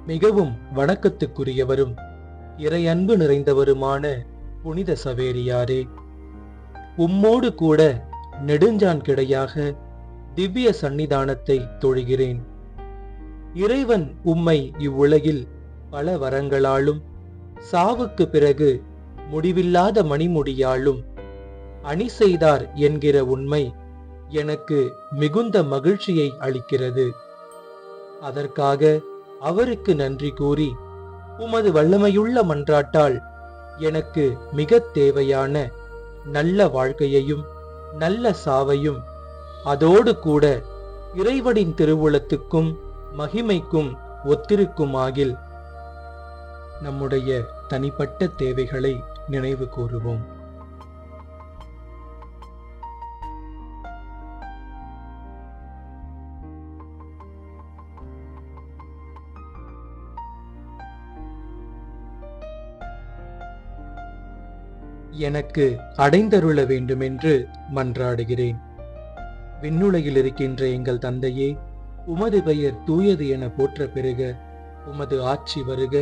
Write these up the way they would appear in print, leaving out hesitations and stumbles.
மிகவும் வணக்கத்துக்குரியவரும் இறையன்பு நிறைந்தவருமான புனித சவேரியாரே, உம்மோடு கூட நெடுஞ்சான் கிடையாக திவ்ய சந்நிதானத்தை தொழுகிறேன். இறைவன் உம்மை இவ்வுலகில் பல வரங்களாலும் சாவுக்கு பிறகு முடிவில்லாத மணிமுடியாலும் அணி செய்தார் என்கிற உண்மை எனக்கு மிகுந்த மகிழ்ச்சியை அளிக்கிறது. அதற்காக அவருக்கு நன்றி கூறி உமது வல்லமையுள்ள மன்றாட்டால் எனக்கு மிக தேவையான நல்ல வாழ்க்கையையும் நல்ல சாவையும் அதோடு கூட இறைவனின் திருவுளத்துக்கும் மகிமைக்கும் ஒத்திருக்குமாகில் நம்முடைய தனிப்பட்ட தேவைகளை நினைவு கூறுவோம். எனக்கு அடைந்தருள வேண்டுமென்று மன்றாடுகிறேன். விண்ணுலகில் இருக்கின்ற எங்கள் தந்தையே, உமது பெயர் தூயது என போற்ற பெறுக. உமது ஆட்சி வருக.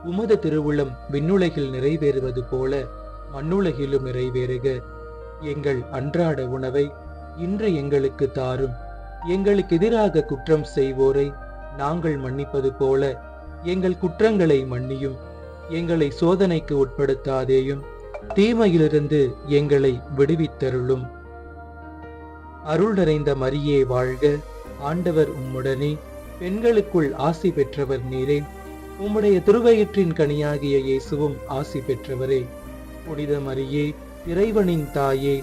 உமது திருவுளம் விண்ணுலகில் நிறைவேறுவது போல மண்ணுலகிலும் நிறைவேறுக. எங்கள் அன்றாட உணவை இன்று எங்களுக்கு தாரும். எங்களுக்கு எதிராக குற்றம் செய்வோரை நாங்கள் மன்னிப்பது போல எங்கள் குற்றங்களை மன்னியும். எங்களை சோதனைக்கு உட்படுத்தாதேயும், தீமையிலிருந்து எங்களை விடுவித்தருளும். அருள் நிறைந்த மரியே வாழ்க. ஆண்டவர் உம்முடனே, பெண்களுக்குள் ஆசி பெற்றவர் நீரே. உம்முடைய திருவயிற்றின் கனியாகிய இயேசுவும் ஆசி பெற்றவரே. புனித மரியே, இறைவனின் தாயே,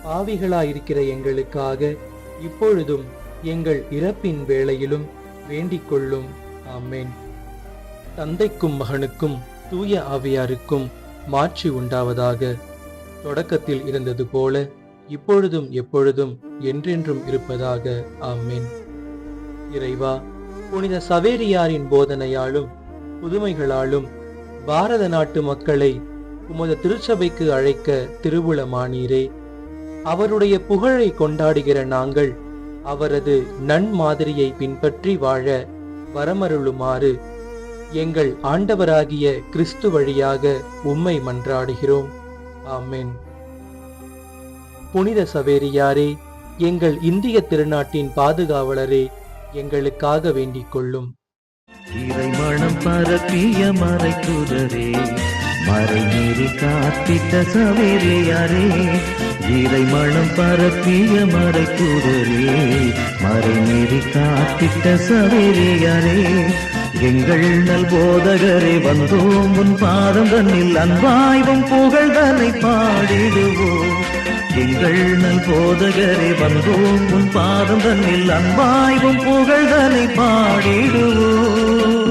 பாவிகளாயிருக்கிற எங்களுக்காக இப்பொழுதும் எங்கள் இறப்பின் வேளையிலும் வேண்டிக் கொள்ளும். ஆமென். தந்தைக்கும் மகனுக்கும் தூய ஆவியாருக்கும் மாட்சி உண்டாவதாக. தொடக்கத்தில் இருந்தது போல இப்பொழுதும் எப்பொழுதும் என்றென்றும் இருப்பதாக. ஆமென். இறைவா, புனித சவேரியாரின் போதனையாலும் புதுமைகளாலும் பாரத நாட்டு மக்களை உமது திருச்சபைக்கு அழைக்க திருவுளமானீரே. அவருடைய புகழை கொண்டாடுகிற நாங்கள் அவரது நன்மாதிரியை பின்பற்றி வாழ வரமருளுமாறு எங்கள் ஆண்டவராகிய கிறிஸ்து வழியாக உம்மை மன்றாடுகிறோம். ஆமென். புனித சவேரியாரே, எங்கள் இந்திய திருநாட்டின் பாதுகாவலரே, எங்களுக்காக வேண்டிக் கொள்ளும். இறைமணம் பரப்பிய மறைக்குதரே, மறைநீரி காத்திட்ட சவேரியாரே. இறைமணம் பரப்பிய மறைக்குதரே, மறைநீரி காத்திட்ட சவேரியாரே. எங்கள் நல் போதகரே, வந்தோம் உன் பாதம் தன்னில் அன்பாய்வும் புகழ்தனை பாடிடுவோம். எங்கள் நல் போதகரே, வந்தோம் உன் பாதம் தன்னில் அன்பாய்வும் புகழ்தனை பாடிடுவோம்.